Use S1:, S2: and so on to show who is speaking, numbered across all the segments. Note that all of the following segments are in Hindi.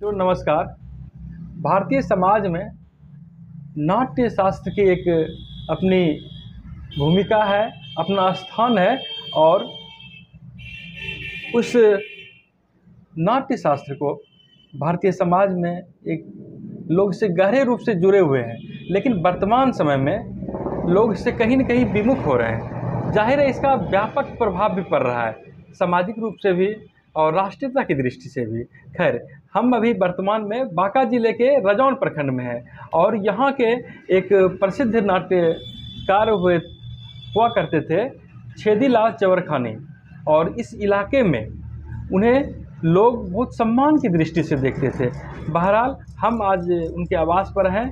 S1: तो नमस्कार। भारतीय समाज में नाट्य शास्त्र की एक अपनी भूमिका है, अपना स्थान है और उस नाट्य शास्त्र को भारतीय समाज में एक लोग इससे गहरे रूप से जुड़े हुए हैं, लेकिन वर्तमान समय में लोग इससे कहीं न कहीं विमुख हो रहे हैं। जाहिर है इसका व्यापक प्रभाव भी पड़ रहा है, सामाजिक रूप से भी और राष्ट्रीयता की दृष्टि से भी। खैर, हम अभी वर्तमान में बांका जिले के रजौन प्रखंड में हैं और यहाँ के एक प्रसिद्ध नाट्यकार हुआ करते थे छेदीलाल चवरखानी, और इस इलाके में उन्हें लोग बहुत सम्मान की दृष्टि से देखते थे। बहरहाल हम आज उनके आवास पर हैं,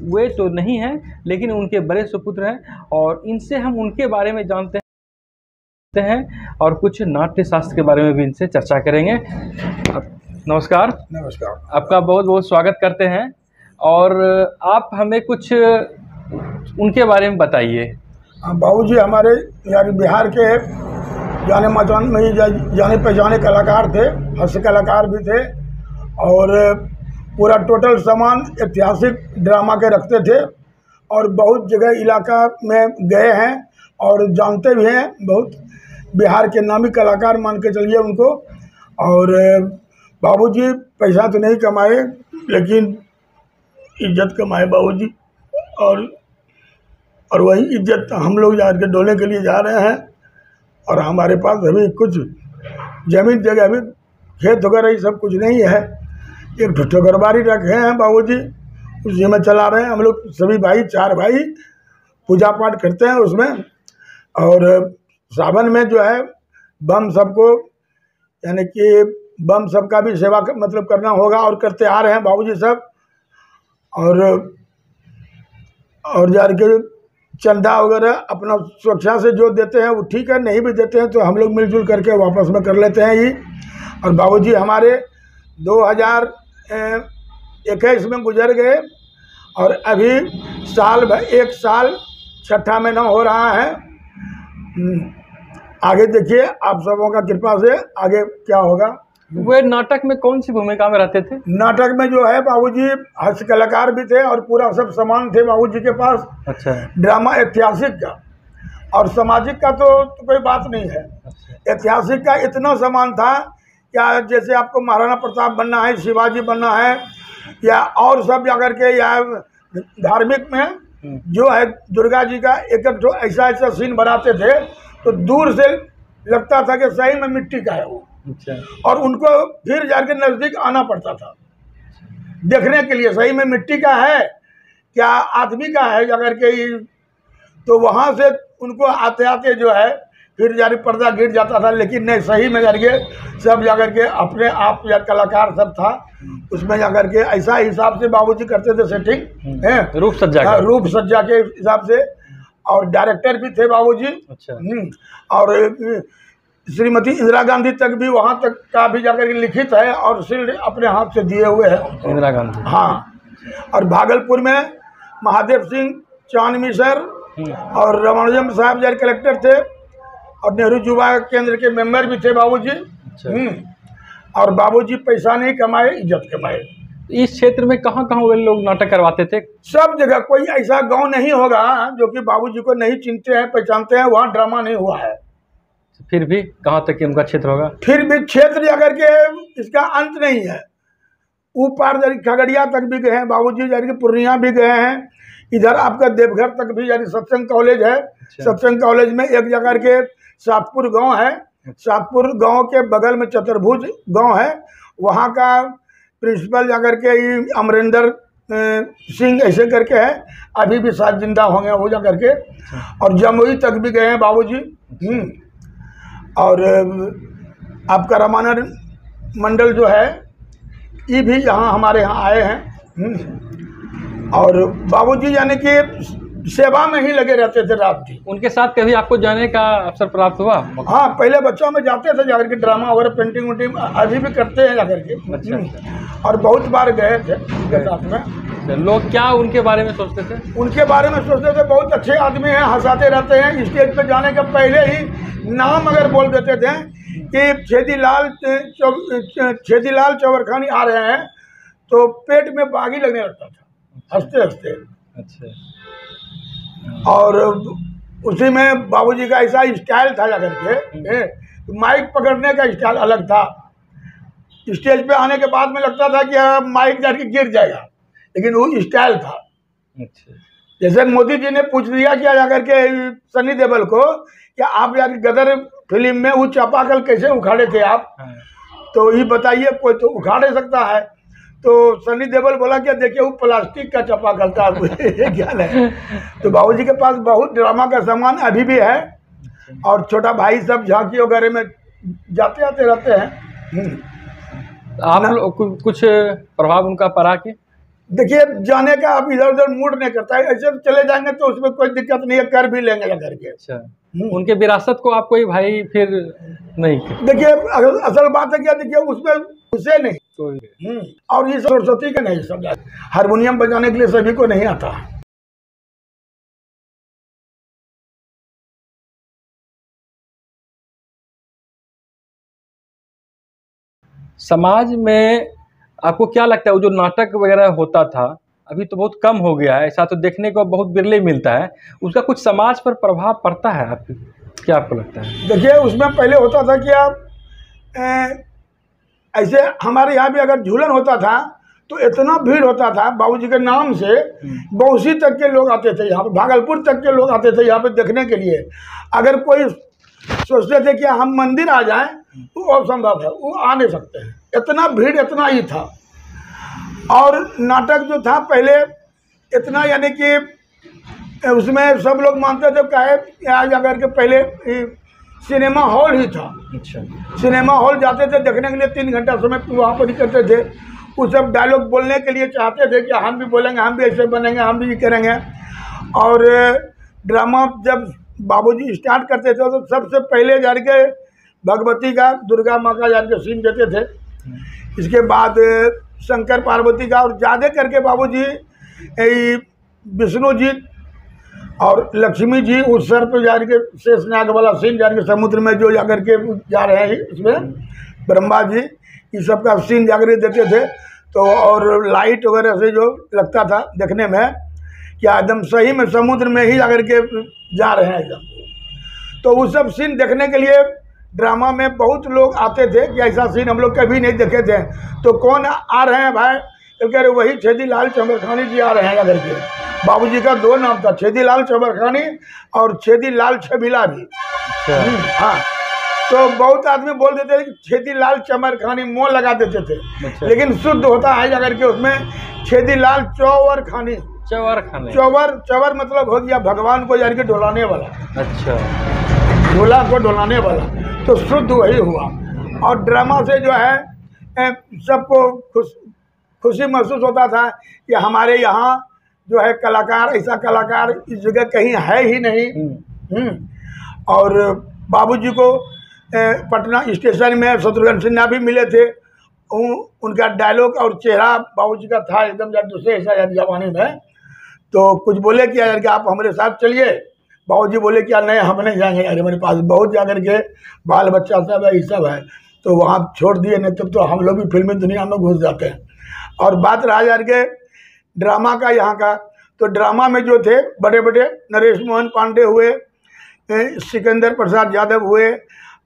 S1: वे तो नहीं हैं लेकिन उनके बड़े सुपुत्र हैं और इनसे हम उनके बारे में जानते हैं और कुछ नाट्य शास्त्र के बारे में भी इनसे चर्चा करेंगे। नमस्कार।
S2: नमस्कार।
S1: आपका बहुत बहुत स्वागत करते हैं और आप हमें कुछ उनके बारे में बताइए।
S2: बाबूजी हमारे यानी बिहार के जाने पहचाने कलाकार थे, हास्य कलाकार भी थे और पूरा टोटल सामान ऐतिहासिक ड्रामा के रखते थे और बहुत जगह इलाका में गए हैं और जानते भी हैं। बहुत बिहार के नामी कलाकार मान के चलिए उनको। और बाबूजी पैसा तो नहीं कमाए लेकिन इज्जत कमाए बाबूजी, और वही इज्जत हम लोग जा के डोले के लिए जा रहे हैं। और हमारे पास अभी कुछ जमीन जगह, अभी खेत वगैरह ये सब कुछ नहीं है, एक ठोकरबारी रखे हैं बाबूजी, उसी में चला रहे हैं। हम लोग सभी भाई, 4 भाई पूजा पाठ करते हैं उसमें। और सावन में जो है बम सबको, यानी कि बम सबका भी सेवा मतलब करना होगा और करते आ रहे हैं बाबूजी सब। और जार के चंदा वगैरह अपना सुरक्षा से जो देते हैं वो ठीक है, नहीं भी देते हैं तो हम लोग मिलजुल करके वापस में कर लेते हैं ही। और बाबूजी हमारे 2021 में गुजर गए और अभी एक साल छठा महीना हो रहा है। आगे देखिए आप सबों का कृपा से आगे क्या होगा।
S1: वे नाटक में कौन सी भूमिका में रहते थे?
S2: नाटक में जो है बाबूजी हास्य कलाकार भी थे और पूरा सब सामान थे बाबूजी के पास।
S1: अच्छा।
S2: ड्रामा ऐतिहासिक का और सामाजिक का तो कोई बात नहीं है। अच्छा। ऐतिहासिक का इतना सामान था क्या, जैसे आपको महाराणा प्रताप बनना है, शिवाजी बनना है या और सब जाकर के, या धार्मिक में जो है दुर्गा जी का एक ऐसा सीन बनाते थे तो दूर से लगता था कि सही में मिट्टी का है वो।
S1: अच्छा।
S2: और उनको फिर जाके नज़दीक आना पड़ता था देखने के लिए सही में मिट्टी का है क्या आदमी का है जाकर के। तो वहाँ से उनको आते आते जो है फिर जाके पर्दा गिर जाता था, लेकिन नहीं, सही में जाकर के सब जाकर के अपने आप या कलाकार सब था उसमें जाकर के ऐसा हिसाब से बाबूजी करते थे सेटिंग है, रूप सज्जा के हिसाब से। और डायरेक्टर भी थे बाबूजी। अच्छा। और श्रीमती इंदिरा गांधी तक भी वहाँ तक का भी जाकर के लिखित है और शील्ड अपने हाथ से दिए हुए हैं
S1: इंदिरा गांधी।
S2: हाँ। और भागलपुर में महादेव सिंह चांदमी सर और रमणजम साहब जब कलेक्टर थे और नेहरू युवा केंद्र के मेंबर भी थे बाबूजी। अच्छा। और बाबूजी पैसा नहीं कमाए, इज्जत कमाए।
S1: इस क्षेत्र में कहाँ वे लोग नाटक करवाते थे?
S2: सब जगह, कोई ऐसा गांव नहीं होगा जो कि बाबूजी को नहीं चिंते हैं, पहचानते हैं, वहाँ ड्रामा नहीं हुआ है।
S1: फिर भी कहाँ तक उनका क्षेत्र होगा? फिर
S2: भी क्षेत्र जाकर के इसका अंत नहीं है। ऊपर खगड़िया तक भी गए हैं बाबूजी, जाकर के पूर्णिया भी गए हैं, इधर आपका देवघर तक भी, यानी सत्संग कॉलेज है। अच्छा। सत्संग कॉलेज में एक जगह के सातपुर गांव है, सातपुर गांव के बगल में चतुर्भुज गांव है, वहाँ का प्रिंसिपल जाकर के अमरिंदर सिंह ऐसे करके है, अभी भी साथ जिंदा होंगे वो जाकर के। और जमुई तक भी गए हैं बाबूजी। और आपका रामानंद मंडल जो है ये भी यहाँ हमारे यहाँ आए हैं। और बाबूजी यानी कि सेवा में ही लगे रहते थे रात दिन।
S1: उनके साथ कभी आपको जाने का अवसर प्राप्त हुआ?
S2: हाँ, पहले बच्चों में जाते थे जाकर के, ड्रामा वगैरह पेंटिंग वेंटिंग अभी भी करते हैं जाकर के। अच्छा। और बहुत बार गए थे उनके साथ में।
S1: लोग क्या उनके बारे में सोचते थे?
S2: उनके बारे में सोचते थे बहुत अच्छे आदमी हैं, हंसाते रहते हैं। स्टेज पे जाने के पहले ही नाम अगर बोल देते थे कि छेदीलाल चवरखानी आ रहे हैं तो पेट में बागी लगने लगता था हंसते हंसते।
S1: अच्छा।
S2: और उसी में बाबूजी का ऐसा स्टाइल था जाकर के, माइक पकड़ने का स्टाइल अलग था। स्टेज पे आने के बाद में लगता था कि माइक जाके गिर जाएगा, लेकिन वो स्टाइल था।
S1: अच्छा।
S2: जैसे मोदी जी ने पूछ लिया क्या जाकर के सनी देओल को कि आप यार गदर फिल्म में वो चापाकल कैसे उखाड़े थे आप, तो ये बताइए, कोई तो उखाड़ नहीं सकता है। तो सनी देओल बोला कि देखिए वो प्लास्टिक का चापाकल था, ये ख्याल है। तो बाबूजी के पास बहुत ड्रामा का सामान अभी भी है, और छोटा भाई सब झांकी वगैरह में जाते आते रहते हैं।
S1: आप लोग कुछ प्रभाव उनका पड़ा के?
S2: देखिए, जाने का अब इधर उधर मूड नहीं करता है, ऐसे चले जाएंगे तो उसमें कोई दिक्कत नहीं है, कर भी लेंगे जा करके।
S1: अच्छा। उनके विरासत को आप कोई भाई फिर नहीं?
S2: देखिए, असल बात है क्या, देखिए उसमें उसे नहीं और ये सरस्वती के नहीं, सब हारमोनियम बजाने के लिए सभी को नहीं आता।
S1: समाज में आपको क्या लगता है वो जो नाटक वगैरह होता था अभी तो बहुत कम हो गया है, ऐसा तो देखने को बहुत बिरले मिलता है, उसका कुछ समाज पर प्रभाव पड़ता है आपकी, क्या आपको लगता है?
S2: देखिए, उसमें पहले होता था कि आप ऐसे हमारे यहाँ भी अगर झूलन होता था तो इतना भीड़ होता था, बाबूजी के नाम से बौसी तक के लोग आते थे यहाँ पे, भागलपुर तक के लोग आते थे यहाँ पे देखने के लिए। अगर कोई सोचते थे कि हम मंदिर आ जाएं तो असंभव है, वो आ नहीं सकते हैं, इतना भीड़ इतना ही था। और नाटक जो था पहले इतना, यानी कि उसमें सब लोग मानते थे कहे आज अगर के पहले सिनेमा हॉल ही था।
S1: अच्छा।
S2: सिनेमा हॉल जाते थे देखने के लिए, 3 घंटा समय वहाँ पर निकलते थे। वो सब डायलॉग बोलने के लिए चाहते थे कि हम भी बोलेंगे, हम भी ऐसे बनेंगे, हम भी ये करेंगे। और ड्रामा जब बाबूजी स्टार्ट करते थे तो सबसे पहले जाकर के भगवती का, दुर्गा माँ का जाकर के सीन देते थे, इसके बाद शंकर पार्वती का, और ज़्यादा करके बाबूजी विष्णु जी और लक्ष्मी जी उस सर पे जा के शेषनाग वाला सीन, जा के समुद्र में जो जाकर के जा रहे हैं इसमें ब्रह्मा जी, ये सब का सीन जाकर के देते थे। तो और लाइट वगैरह से जो लगता था देखने में कि एकदम सही में समुद्र में ही जाकर के जा रहे हैं एकदम। तो वो सब सीन देखने के लिए ड्रामा में बहुत लोग आते थे कि ऐसा सीन हम लोग कभी नहीं देखे थे। तो कौन आ रहे हैं भाई, तो कह रहे वही छेदीलाल चमरखानी जी आ रहे हैं जाकर के। बाबूजी का 2 नाम था, छेदीलाल चमरखानी और छेदीलाल छबीला भी। हाँ, तो बहुत आदमी बोल देते थे कि छेदीलाल चमरखानी, मुँह लगा देते थे, लेकिन शुद्ध होता है जाकर के उसमें छेदीलाल चौवरखानी। चौवर मतलब हो गया भगवान को जाकर के डुलाने वाला।
S1: अच्छा।
S2: झूला को डुलाने वाला, तो शुद्ध वही हुआ। और ड्रामा से जो है सबको खुशी महसूस होता था कि हमारे यहाँ जो है कलाकार, ऐसा कलाकार इस जगह कहीं है ही नहीं। और बाबूजी को पटना स्टेशन में शत्रुघ्न सिन्हा भी मिले थे, उनका डायलॉग और चेहरा बाबूजी का था एकदम दूसरे ऐसा जमाने में। तो कुछ बोले कि यार कि आप हमारे साथ चलिए, बाबूजी बोले कि यार नहीं, हम नहीं जाएंगे यार, हमारे पास बहुत जाकर के बाल बच्चा सब है, ये सब है, तो वहाँ छोड़ दिए, नहीं तब तो हम लोग भी फिल्मी दुनिया में घुस जाते हैं। और बात रहा यार के ड्रामा का यहाँ का, तो ड्रामा में जो थे बड़े बड़े नरेश मोहन पांडे हुए, सिकंदर प्रसाद यादव हुए,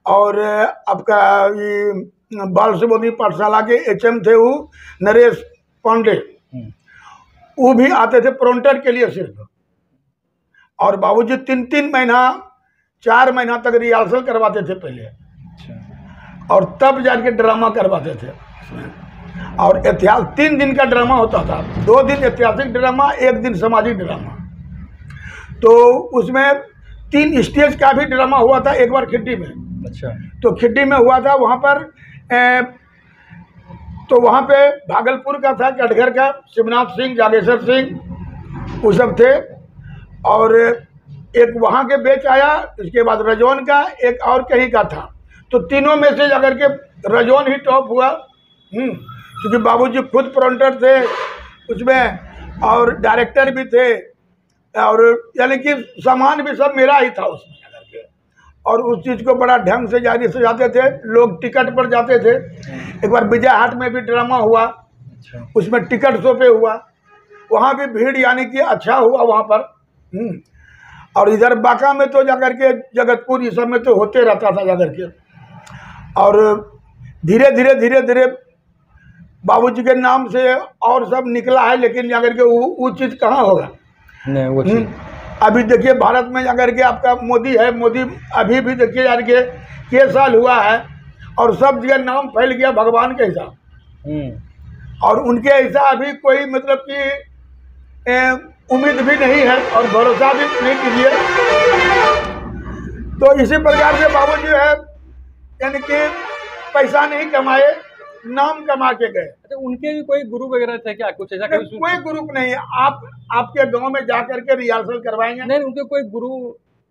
S2: और आपका ये बाल सुबोधी पाठशाला के HM थे वो नरेश पांडे, वो भी आते थे प्रोंटर के लिए सिर्फ। और बाबूजी 3-3 महीना 4 महीना तक रिहर्सल करवाते थे पहले। अच्छा। और तब जाके ड्रामा करवाते थे। और इतिहास 3 दिन का ड्रामा होता था, 2 दिन ऐतिहासिक ड्रामा, 1 दिन सामाजिक ड्रामा। तो उसमें 3 स्टेज का भी ड्रामा हुआ था, एक बार खिड्डी में।
S1: अच्छा। तो
S2: खिड्डी में हुआ था, वहाँ पर तो वहाँ पे भागलपुर का था, कटघर का शिवनाथ सिंह, जागेश्वर सिंह, वो सब थे। और एक वहाँ के बेच आया, इसके बाद रजौन का, एक और कहीं का था। तो तीनों में से जाकर के रजौन ही टॉप हुआ, क्योंकि बाबूजी खुद प्रोंटर थे उसमें, और डायरेक्टर भी थे, और यानी कि सामान भी सब मेरा ही था उसमें जाकर के। और उस चीज़ को बड़ा ढंग से जारी से जाते थे, लोग टिकट पर जाते थे। एक बार विजय हाट में भी ड्रामा हुआ,
S1: अच्छा।
S2: उसमें टिकट शो पे हुआ, वहाँ भी भीड़ यानी कि अच्छा हुआ वहाँ पर। और इधर बांका में तो जाकर के जगतपुर इस सब में तो होते रहता था जाकर के। और धीरे धीरे बाबूजी के नाम से और सब निकला है, लेकिन जाकर के वो चीज़ कहाँ होगा।
S1: नहीं वो चीज़
S2: अभी देखिए भारत में जाकर के आपका मोदी है, मोदी अभी भी देखिए जाकर के साल हुआ है और सब जगह नाम फैल गया भगवान के हिसाब। और उनके ऐसा अभी कोई मतलब कि उम्मीद भी नहीं है और भरोसा भी नहीं कीजिए। तो इसी प्रकार से बाबूजी है यानी कि पैसा नहीं कमाए, नाम कमा के गए।
S1: अच्छा, उनके भी कोई गुरु वगैरह थे क्या, कुछ ऐसा?
S2: कोई ग्रुप नहीं है। आपके गांव में जा करके रिहर्सल करवाएंगे।
S1: नहीं, उनके कोई गुरु,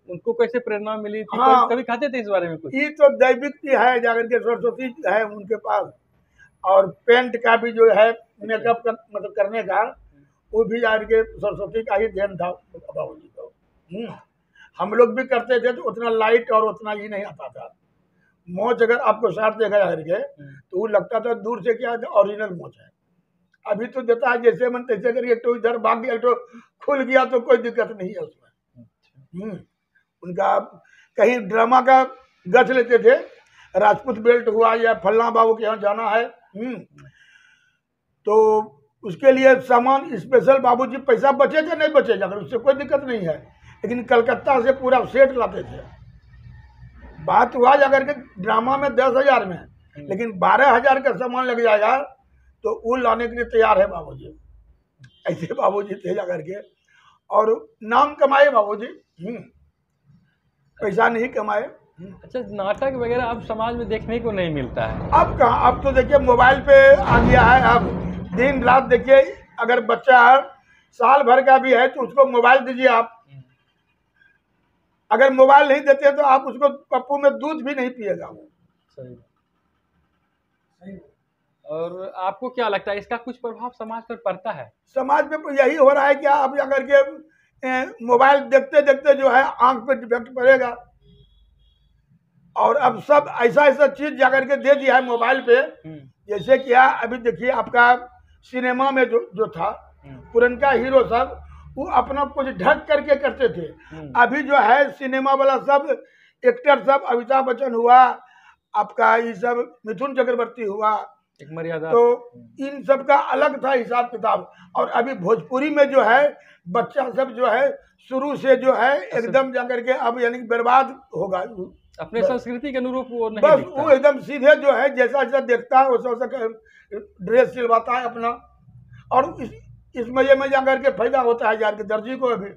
S1: उनको कैसे प्रेरणा मिली थी?
S2: हाँ,
S1: कभी खाते थे इस बारे में कुछ?
S2: ये तो दैविक की है, जाकर के सरस्वती है उनके पास। और पेंट का भी जो है मेकअप मतलब करने का, वो भी जाकर के सरस्वती का ही देन था बाबूजी को। हम लोग भी करते थे तो उतना लाइट और उतना ही नहीं आता था। मोच अगर आपको साथ देखा जा करके तो वो लगता था दूर से क्या ओरिजिनल मोच है। अभी तो देता है जैसे मन तैसे करके, तो इधर भाग गया तो खुल गया तो कोई दिक्कत नहीं है उसमें। उनका कहीं ड्रामा का गच लेते थे, राजपूत बेल्ट हुआ या फल्ला बाबू के यहाँ जाना है, तो उसके लिए सामान स्पेशल बाबूजी पैसा बचे थे नहीं बचे जाकर उससे कोई दिक्कत नहीं है, लेकिन कलकत्ता से पूरा सेट लाते थे। बात हुआ जाकर के ड्रामा में 10,000 में, लेकिन 12,000 का सामान लग जाएगा तो वो लाने के लिए तैयार है बाबूजी। ऐसे बाबूजी थे जाकर के, और नाम कमाए बाबूजी, पैसा नहीं कमाए।
S1: अच्छा, नाटक वगैरह अब समाज में देखने को नहीं मिलता है।
S2: अब कहाँ, अब तो देखिए मोबाइल पे आ गया है। अब दिन रात देखिए, अगर बच्चा साल भर का भी है तो उसको मोबाइल दीजिए आप। अगर मोबाइल नहीं देते तो आप उसको पप्पू में दूध भी नहीं पिएगा वो।
S1: सही। और आपको क्या लगता है इसका कुछ प्रभाव समाज पर पड़ता है? समाज
S2: में तो यही हो रहा है कि अब अगर के मोबाइल देखते देखते जो है आंख पे डिफेक्ट पड़ेगा। और अब सब ऐसा चीज जाकर के दे दिया है मोबाइल पे। जैसे क्या अभी देखिए आपका सिनेमा में जो था पुरनका हीरो सब, वो अपना कुछ ढक करके करते थे। अभी जो है सिनेमा वाला सब एक्टर सब, अमिताभ बच्चन हुआ, आपका ये सब मिथुन चक्रवर्ती हुआ,
S1: एक मर्यादा,
S2: तो इन सब का अलग था हिसाब किताब। और अभी भोजपुरी में जो है बच्चा सब जो है शुरू से जो है एकदम जाकर के अब यानी बर्बाद होगा,
S1: अपने संस्कृति के अनुरूप वो नहीं
S2: बस
S1: दिखता।
S2: वो एकदम सीधे जो है जैसा जैसा देखता है वैसा ड्रेस सिलवाता है अपना। और इस मजे में जाकर के फायदा होता है यार के दर्जी को। अभी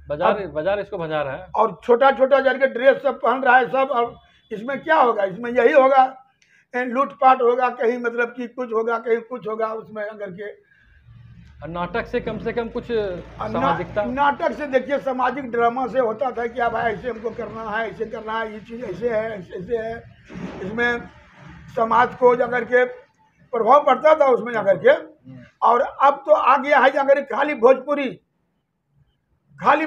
S1: बाजार इसको भजा रहा है, और
S2: छोटा छोटा जाकर ड्रेस सब पहन रहा है सब। अब इसमें क्या होगा, इसमें यही होगा, लूटपाट होगा, कहीं मतलब कि कुछ होगा, कहीं कुछ होगा उसमें अगर के।
S1: नाटक से कम कुछ सामाजिकता,
S2: नाटक से देखिए सामाजिक ड्रामा से होता था कि भाई ऐसे हमको करना है, ऐसे करना है, ये चीज़ ऐसे है, ऐसे है। इसमें समाज को जाकर के प्रभाव पड़ता था उसमें जाकर के। और अब तो आ गया है जाकर खाली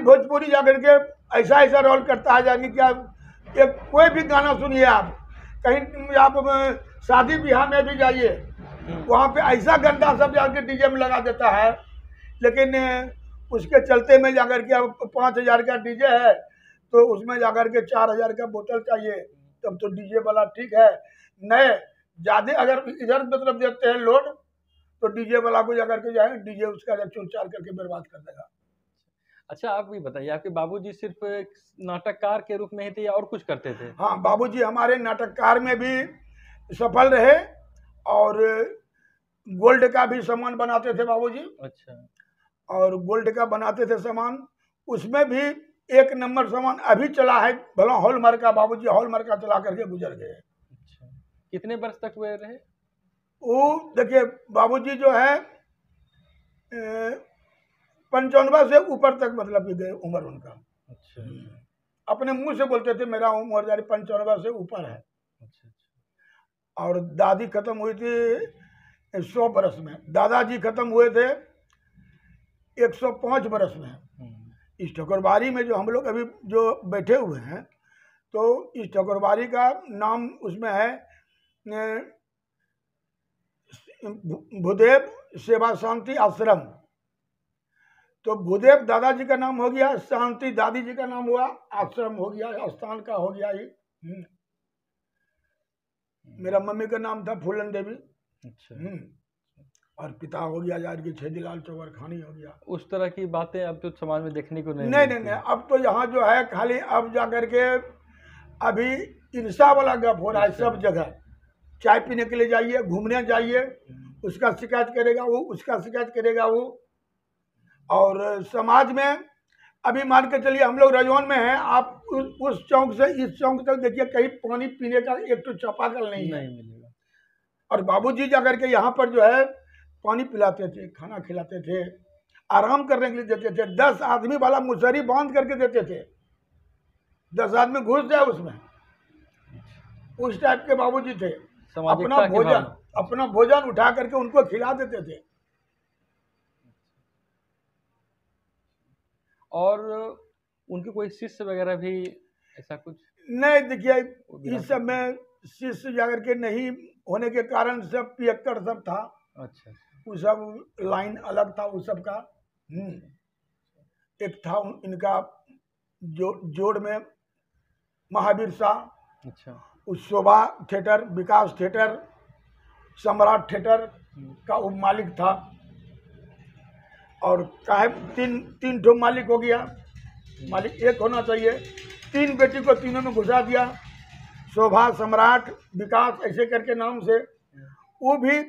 S2: भोजपुरी जाकर के ऐसा रोल करता है जाकर क्या। कोई भी गाना सुनिए आप, कहीं आप शादी ब्याह में भी जाइए, वहाँ पे ऐसा गंदा सब जाकर डीजे में लगा देता है। लेकिन उसके चलते में जाकर के अब 5,000 का डीजे है तो उसमें जाकर के 4,000 का बोतल चाहिए, तब तो डीजे वाला ठीक है। नए ज़्यादा अगर इधर मतलब देते हैं लोड तो डीजे वाला को जाकर के जाए, डीजे उसका चूर-चार करके बर्बाद कर देगा।
S1: अच्छा, आप भी बताइए, आपके बाबूजी सिर्फ नाटककार के रूप में ही थे या और कुछ करते थे?
S2: हाँ, बाबूजी हमारे नाटककार में भी सफल रहे और गोल्ड का भी सामान बनाते थे बाबूजी।
S1: अच्छा।
S2: और गोल्ड का बनाते थे सामान, उसमें भी एक नंबर सामान अभी चला है। भला हॉलमार्क का, बाबूजी हॉलमार्क का चला करके गुजर गए।
S1: अच्छा, कितने वर्ष तक हुए रहे?
S2: वो देखिए बाबूजी जो है 95 से ऊपर तक मतलब कि गए उम्र उनका।
S1: अच्छा।
S2: अपने मुंह से बोलते थे मेरा उम्र 95 से ऊपर है।
S1: अच्छा।
S2: और दादी खत्म हुई थी 100 बरस में, दादाजी खत्म हुए थे 105 बरस में। इस ठकुरबाड़ी में जो हम लोग अभी जो बैठे हुए हैं, तो इस ठकुरबाड़ी का नाम उसमें है भूदेव सेवा शांति आश्रम। तो भूदेव दादाजी का नाम हो गया, शांति दादी जी का नाम हुआ, आश्रम हो गया, स्थान का हो गया ये। मेरा मम्मी का नाम था फूलन देवी।
S1: अच्छा।
S2: और पिता हो गया यार की छेदीलाल चौवरखानी हो गया।
S1: उस तरह की बातें अब तो समाज में देखने को नहीं
S2: नहीं, अब तो यहाँ जो है खाली अब जाकर के अभी ईर्षा वाला गप हो रहा है सब जगह। चाय पीने के लिए जाइए, घूमने जाइए, उसका शिकायत करेगा वो, उसका शिकायत करेगा वो। और समाज में अभी मान के चलिए हम लोग रजौन में हैं, आप उस चौक से इस चौक तक देखिए कहीं पानी पीने का एक तो चापाकल नहीं
S1: मिलेगा।
S2: और बाबूजी जाकर के यहाँ पर जो है पानी पिलाते थे, खाना खिलाते थे, आराम करने के लिए देते थे। 10 आदमी वाला मुसहरी बांध करके देते थे, 10 आदमी घुस जाए उसमें, उस टाइप के बाबूजी थे। अपना भोजन उठा करके उनको खिला देते थे।
S1: और उनके कोई शिष्य वगैरह भी ऐसा कुछ
S2: नहीं? देखिए इस सब में शिष्य जाकर के नहीं होने के कारण सब पियक्कड़ सब था।
S1: अच्छा।
S2: वो सब लाइन अलग था उस सब का। एक था इनका जोड़ में महावीर शाह।
S1: अच्छा। उस
S2: शोभा थिएटर, विकास थिएटर, सम्राट थिएटर का उप मालिक था। और काहे तीन ठो मालिक हो गया, मालिक एक होना चाहिए। 3 बेटी को तीनों में घुसा दिया, शोभा, सम्राट, विकास ऐसे करके नाम से। वो भी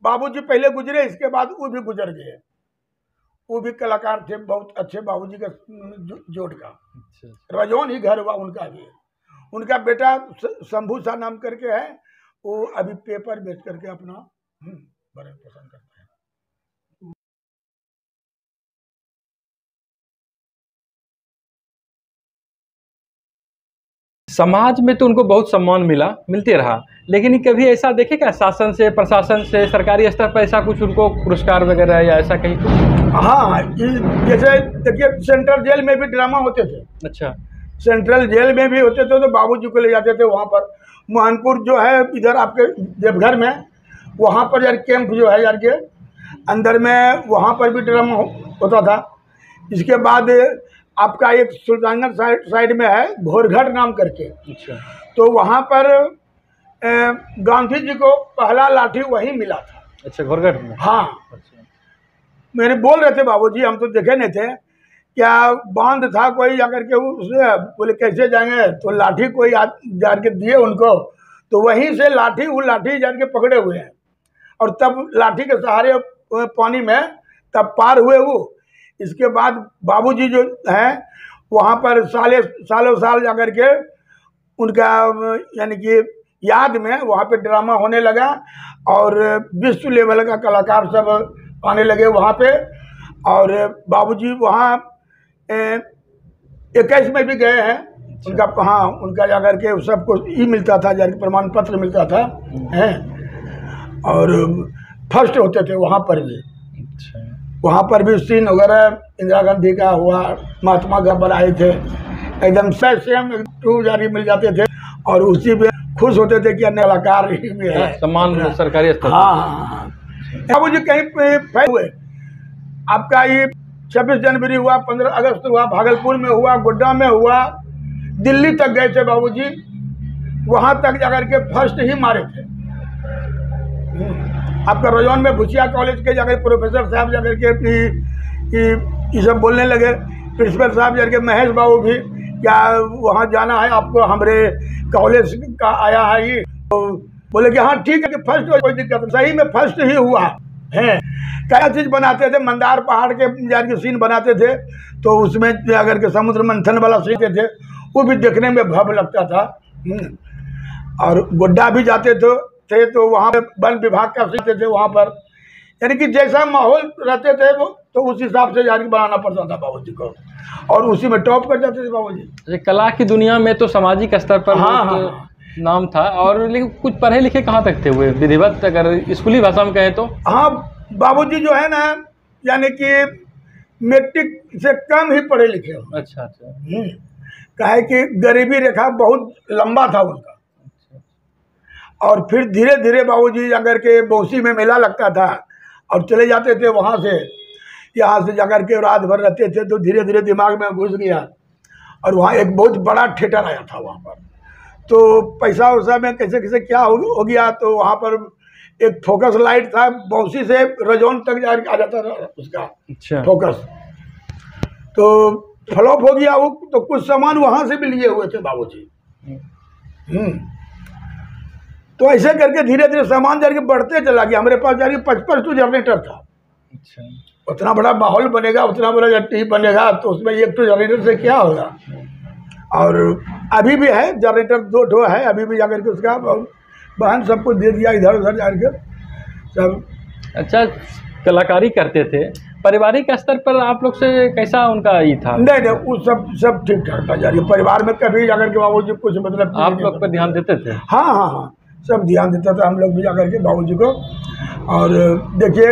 S2: बाबूजी पहले गुजरे, इसके बाद वो भी गुजर गए। वो भी कलाकार थे बहुत अच्छे बाबूजी का जोड़ का। रजौन ही घर हुआ उनका भी। उनका बेटा शंभू शाह नाम करके है, वो अभी पेपर बेच करके अपना भरण पोषण करता है।
S1: समाज में तो उनको बहुत सम्मान मिलते रहा, लेकिन कभी ऐसा देखे क्या शासन से, प्रशासन से, सरकारी स्तर पर ऐसा कुछ उनको पुरस्कार वगैरह या ऐसा कहीं कुछ?
S2: हाँ, जैसे देखिए सेंट्रल जेल में भी ड्रामा होते थे।
S1: अच्छा।
S2: सेंट्रल जेल में भी होते थे तो बाबूजी को ले जाते थे वहाँ पर। मोहनपुर जो है इधर आपके देवघर में, वहाँ पर यार कैंप जो है यार के अंदर में, वहाँ पर भी ड्रामा होता था। इसके बाद आपका एक सुल्तानगंज साइड में है घोरघट नाम करके।
S1: अच्छा।
S2: तो वहाँ पर गांधी जी को पहला लाठी वहीं मिला था।
S1: अच्छा, घोरघट में?
S2: हाँ।
S1: अच्छा।
S2: मेरे बोल रहे थे बाबूजी, हम तो देखे नहीं थे, क्या बांध था कोई जाकर के, उसने बोले कैसे जाएंगे, तो लाठी कोई जार के दिए उनको, तो वहीं से वो लाठी जार के पकड़े हुए हैं। और तब लाठी के सहारे पानी में तब पार हुए वो। इसके बाद बाबूजी जो हैं वहाँ पर सालों साल जाकर के उनका यानी कि याद में वहाँ पे ड्रामा होने लगा। और विश्व लेवल का कलाकार सब आने लगे वहाँ पे। और बाबूजी वहाँ 21 में भी गए हैं। उनका हाँ, उनका जाकर के सबको मिलता था, जाकर प्रमाण पत्र मिलता था हैं। और फर्स्ट होते थे वहाँ पर भी।
S1: अच्छा।
S2: वहाँ पर भी सीन वगैरह इंदिरा गांधी का हुआ, महात्मा गांधी आए थे, एकदम सेम 2 जारी मिल जाते थे। और उसी में खुश होते थे कि अन्य कलाकार भी है,
S1: सम्मान सरकारी स्तर।
S2: हाँ। बाबूजी कहीं पे हुए, आपका ये 26 जनवरी हुआ, 15 अगस्त हुआ, भागलपुर में हुआ, गोड्डा में हुआ, दिल्ली तक गए थे बाबूजी। वहाँ तक जाकर के फर्स्ट ही मारे थे। आपका रजौन में भुसिया कॉलेज के जाकर प्रोफेसर साहब जाकर के ये सब बोलने लगे, प्रिंसिपल साहब जाकर के महेश बाबू भी, क्या वहाँ जाना है आपको, हमारे कॉलेज का आया है ये। तो बोले कि हाँ ठीक है कि फर्स्ट हो, कोई दिक्कत नहीं। सही में फर्स्ट ही हुआ है। क्या चीज़ बनाते थे, मंदार पहाड़ के जाकर के सीन बनाते थे, तो उसमें जाकर के समुद्र मंथन वाला सीन थे, वो भी देखने में भव्य लगता था। और गोड्डा भी जाते थे तो वहाँ पे वन विभाग का सीखते थे वहाँ पर, यानी कि जैसा माहौल रहते थे वो, तो उस हिसाब से जाकर बनाना पड़ता था बाबूजी को, और उसी में टॉप कर जाते थे बाबूजी।
S1: कला की दुनिया में तो सामाजिक स्तर पर
S2: हाँ।
S1: नाम था। और लेकिन कुछ पढ़े लिखे कहाँ तक थे हुए विधिवत, अगर स्कूली भाषा में कहें तो?
S2: हाँ, बाबूजी जो है ना, यानी कि मैट्रिक से कम ही पढ़े लिखे हो।
S1: अच्छा अच्छा।
S2: कहे कि गरीबी रेखा बहुत लंबा था उनका। और फिर धीरे धीरे बाबूजी जाकर के बौसी में मेला लगता था और चले जाते थे वहाँ से, यहाँ से जाकर के रात भर रहते थे। तो धीरे धीरे दिमाग में घुस गया और वहाँ एक बहुत बड़ा थिएटर आया था वहाँ पर। तो पैसा वैसा में कैसे कैसे क्या हो गया, तो वहाँ पर एक फोकस लाइट था, बौसी से रजौन तक आ जाता था उसका।
S1: अच्छा।
S2: फोकस तो फ्लॉप हो गया वो, तो कुछ सामान वहाँ से भी लिए हुए थे बाबूजी। तो ऐसे करके धीरे धीरे सामान जाके बढ़ते चला गया। हमारे पास जाके 55 जनरेटर था। अच्छा। उतना बड़ा माहौल बनेगा, उतना बड़ा टीम बनेगा, तो उसमें एक तो जनरेटर से क्या होगा। और अभी भी है जनरेटर, 2 ठो है अभी भी, जाकर के उसका बहन सबको दे दिया इधर उधर जाकर सब।
S1: अच्छा, कलाकारी करते थे, पारिवारिक स्तर पर आप लोग से कैसा उनका ये था?
S2: नहीं वो सब ठीक ठाक था जारी। परिवार में कभी जाकर के बाबूजी कुछ मतलब
S1: आप लोग पर ध्यान देते थे?
S2: हाँ, सब ध्यान देता था हम लोग भी जाकर के बाबूजी को। और देखिए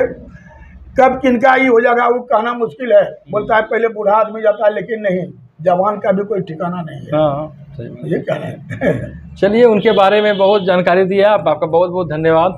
S2: कब किनका ये हो जाएगा वो कहना मुश्किल है। बोलता है पहले बूढ़ा आदमी जाता है, लेकिन नहीं, जवान का भी कोई ठिकाना नहीं है।
S1: हाँ,
S2: ये कहना है।
S1: चलिए, उनके बारे में बहुत जानकारी दी है, आपका बहुत बहुत धन्यवाद।